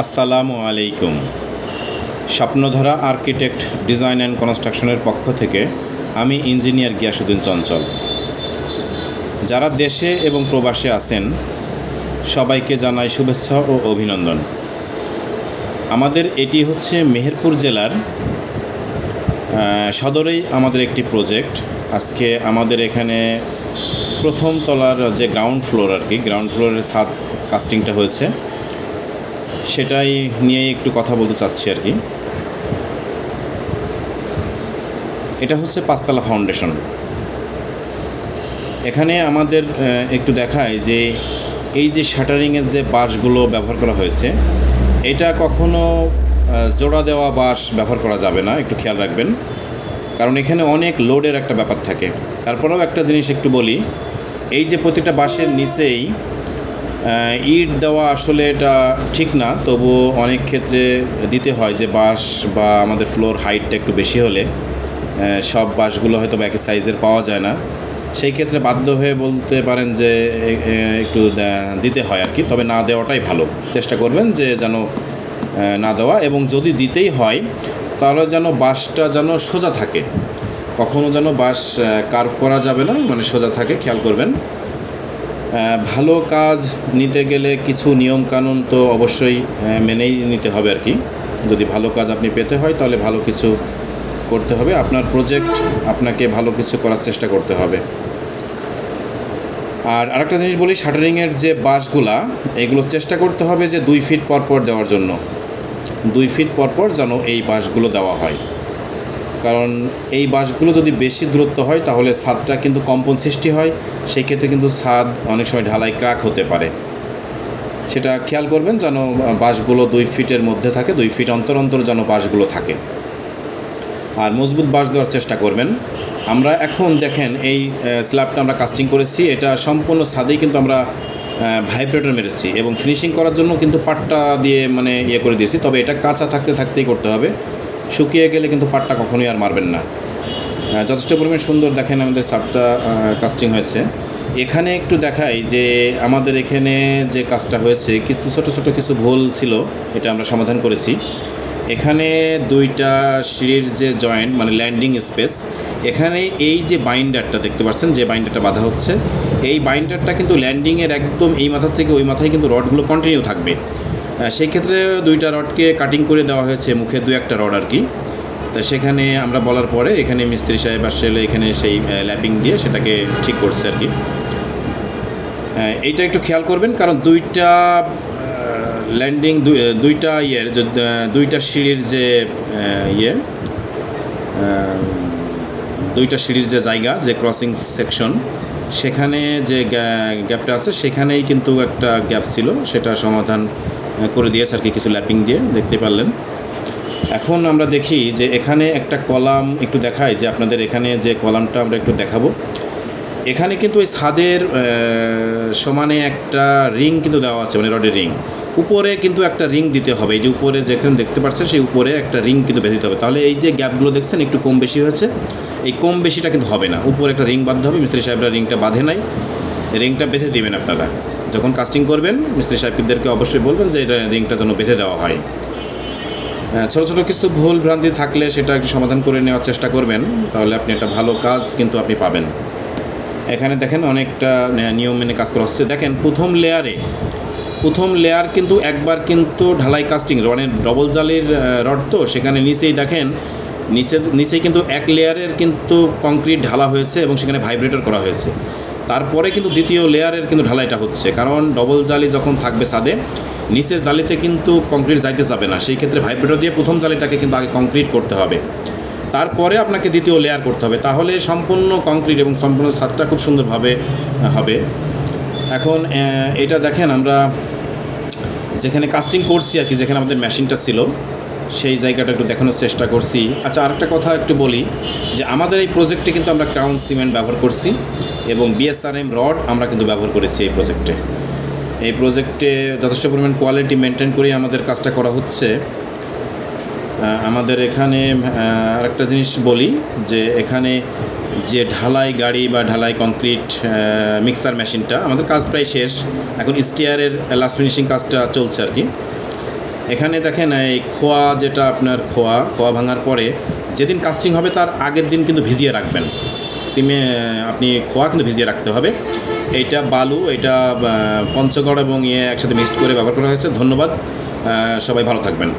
আসসালামু আলাইকুম। Swapnadhara architect design and কনস্ট্রাকশনের পক্ষ থেকে আমি ইঞ্জিনিয়ার গিয়াসউদ্দিন চঞ্চল। যারা দেশে এবং প্রবাসে আছেন সবাইকে জানাই শুভেচ্ছা ও অভিনন্দন। আমাদের এটি হচ্ছে মেহেরপুর জেলার সদরেই আমাদের একটি প্রজেক্ট। আজকে আমাদের এখানে প্রথম তলার যে গ্রাউন্ড ফ্লোরের ছাদ কাস্টিংটা হয়েছে, সেটাই নিয়ে একটু কথা বলতে চাচ্ছি আর কি। এটা হচ্ছে পাঁচতলা ফাউন্ডেশন। এখানে আমাদের একটু দেখায় যে এই যে শাটারিংয়ের যে বাঁশগুলো ব্যবহার করা হয়েছে, এটা কখনো জোড়া দেওয়া বাঁশ ব্যবহার করা যাবে না, একটু খেয়াল রাখবেন, কারণ এখানে অনেক লোডের একটা ব্যাপার থাকে। তারপরেও একটা জিনিস একটু বলি, এই যে প্রতিটা বাঁশের নিচেই ইট দেওয়া আসলে এটা ঠিক না, তবুও অনেক ক্ষেত্রে দিতে হয় যে বাঁশ বা আমাদের ফ্লোর হাইটটা একটু বেশি হলে সব বাঁশগুলো হয়তো একই সাইজের পাওয়া যায় না, সেই ক্ষেত্রে বাধ্য হয়ে বলতে পারেন যে একটু দিতে হয় আর কি। তবে না দেওয়াটাই ভালো, চেষ্টা করবেন যে যেন না দেওয়া, এবং যদি দিতেই হয় তাহলে যেন বাঁশটা যেন সোজা থাকে, কখনও যেন বাঁশ কার্ভ করা যাবে না, মানে সোজা থাকে, খেয়াল করবেন। ভালো কাজ নিতে গেলে কিছু নিয়মকানুন তো অবশ্যই মেনেই নিতে হবে আর কি। যদি ভালো কাজ আপনি পেতে হয় তাহলে ভালো কিছু করতে হবে, আপনার প্রজেক্ট আপনাকে ভালো কিছু করার চেষ্টা করতে হবে। আর আরেকটা জিনিস বলি, শাটারিংয়ের যে বাঁশগুলা, এগুলো চেষ্টা করতে হবে যে 2 ফিট পরপর দেওয়ার জন্য, 2 ফিট পরপর যেন এই বাঁশগুলো দেওয়া হয়, কারণ এই বাঁশগুলো যদি বেশি দূরত্ব হয় তাহলে ছাদটা কিন্তু কম্পন সৃষ্টি হয়, সেই ক্ষেত্রে কিন্তু ছাদ অনেক সময় ঢালাই ক্র্যাক হতে পারে। সেটা খেয়াল করবেন যেন বাঁশগুলো 2 ফিটের মধ্যে থাকে, 2 ফিট অন্তর অন্তর যেন বাঁশগুলো থাকে, আর মজবুত বাঁশ দেওয়ার চেষ্টা করবেন। আমরা এখন দেখেন এই স্ল্যাবটা আমরা কাস্টিং করেছি, এটা সম্পূর্ণ ছাদেই কিন্তু আমরা ভাইব্রেটর মেরেছি, এবং ফিনিশিং করার জন্য কিন্তু পাট্টা দিয়ে মানে করে দিয়েছি। তবে এটা কাঁচা থাকতেই করতে হবে, শুকিয়ে গেলে কিন্তু পাটটা কখনোই আর মারবেন না। যথেষ্ট পরিমাণ সুন্দর দেখেন আমাদের ছাদটা কাস্টিং হয়েছে। এখানে একটু দেখাই যে আমাদের এখানে যে কাজটা হয়েছে, কিছু ছোট কিছু ভুল ছিল, এটা আমরা সমাধান করেছি। এখানে 2টা সিঁড়ির যে জয়েন্ট মানে ল্যান্ডিং স্পেস, এখানে এই যে বাইন্ডারটা দেখতে পাচ্ছেন, যে বাইন্ডারটা বাঁধা হচ্ছে, এই বাইন্ডারটা কিন্তু ল্যান্ডিংয়ের একদম এই মাথা থেকে ওই মাথায় কিন্তু রডগুলো কন্টিনিউ থাকবে। সেই ক্ষেত্রে 2টা রডকে কাটিং করে দেওয়া হয়েছে, মুখে 2-1টা রড আর কি। তা সেখানে আমরা বলার পরে এখানে মিস্ত্রি সাহেব আসলে এখানে সেই ল্যাপিং দিয়ে সেটাকে ঠিক করছে আর কি। এইটা একটু খেয়াল করবেন, কারণ 2টা ল্যান্ডিং 2টা সিঁড়ির যে 2টা সিঁড়ির যে জায়গা, যে ক্রসিং সেকশন, সেখানে যে গ্যাপটা আছে সেখানেই কিন্তু একটা গ্যাপ ছিল, সেটা সমাধান করে দিয়েছে আর কি, কিছু ল্যাপিং দিয়ে, দেখতে পারলেন। এখন আমরা দেখি যে এখানে একটা কলাম একটু দেখায়, যে আপনাদের এখানে যে কলামটা আমরা একটু দেখাবো। এখানে কিন্তু ওই ছাদের সমানে একটা রিং কিন্তু দেওয়া আছে, মানে রডের রিং, উপরে কিন্তু একটা রিং দিতে হবে। এই যে উপরে যেখানে দেখতে পাচ্ছেন সেই উপরে একটা রিং কিন্তু বেঁধে দিতে হবে, তাহলে এই যে গ্যাপগুলো দেখছেন একটু কম বেশি হয়েছে, এই কম বেশিটা কিন্তু হবে না, উপরে একটা রিং বাঁধতে হবে। মিস্ত্রি সাহেবরা রিংটা বাঁধে নাই, রিংটা বেঁধে দেবেন আপনারা যখন কাস্টিং করবেন। মিস্ত্রি সাহেবদেরকে অবশ্যই বলবেন যে এটা রিংটা যেন বেঁধে দেওয়া হয়। ছোটো কিছু ভুল ভ্রান্তি থাকলে সেটা একটু সমাধান করে নেওয়ার চেষ্টা করবেন, তাহলে আপনি একটা ভালো কাজ কিন্তু আপনি পাবেন। এখানে দেখেন অনেকটা নিয়ম মেনে কাজ করা হচ্ছে। দেখেন প্রথম লেয়ার কিন্তু একবার কিন্তু ঢালাই কাস্টিং রডের ডবল জালির রড, তো সেখানে নিচেই দেখেন নিচেই কিন্তু 1 লেয়ারের কিন্তু কংক্রিট ঢালা হয়েছে এবং সেখানে ভাইব্রেটর করা হয়েছে। তারপরে কিন্তু দ্বিতীয় লেয়ারের কিন্তু ঢালাইটা হচ্ছে, কারণ ডবল জালি যখন থাকবে ছাদে, নিচের জালিতে কিন্তু কংক্রিট যাইতে যাবে না, সেই ক্ষেত্রে ভাইব্রেটর দিয়ে প্রথম জালিটাকে কিন্তু আগে কংক্রিট করতে হবে, তারপরে আপনাকে দ্বিতীয় লেয়ার করতে হবে, তাহলে সম্পূর্ণ কংক্রিট এবং সম্পূর্ণ ছাদটা খুব সুন্দরভাবে হবে। এখন এটা দেখেন আমরা যেখানে কাস্টিং করছি আর কি, যেখানে আমাদের মেশিনটা ছিল সেই জায়গাটা একটু দেখানোর চেষ্টা করছি। আচ্ছা, আরেকটা কথা একটু বলি, যে আমাদের এই প্রজেক্টে কিন্তু আমরা ক্রাউন সিমেন্ট ব্যবহার করছি এবং বিএসআরএম রড আমরা কিন্তু ব্যবহার করেছি এই প্রজেক্টে যথেষ্ট পরিমাণ কোয়ালিটি মেনটেন করেই আমাদের কাজটা করা হচ্ছে। আমাদের এখানে আরেকটা জিনিস বলি, যে এখানে যে ঢালাই গাড়ি বা ঢালাই কংক্রিট মিক্সার মেশিনটা, আমাদের কাজ প্রায় শেষ, এখন স্টিয়ারের লাস্ট ফিনিশিং কাজটা চলছে আর কি। এখানে দেখেন এই খোয়া যেটা আপনার খোয়া ভাঙার পরে যেদিন কাস্টিং হবে তার আগের দিন কিন্তু ভিজিয়ে রাখবেন। আপনি খোয়া কিন্তু ভিজিয়ে রাখতে হবে। এইটা বালু, এটা পঞ্চগড় এবং একসাথে মিক্সড করে ব্যবহার করা হয়েছে। ধন্যবাদ, সবাই ভালো থাকবেন।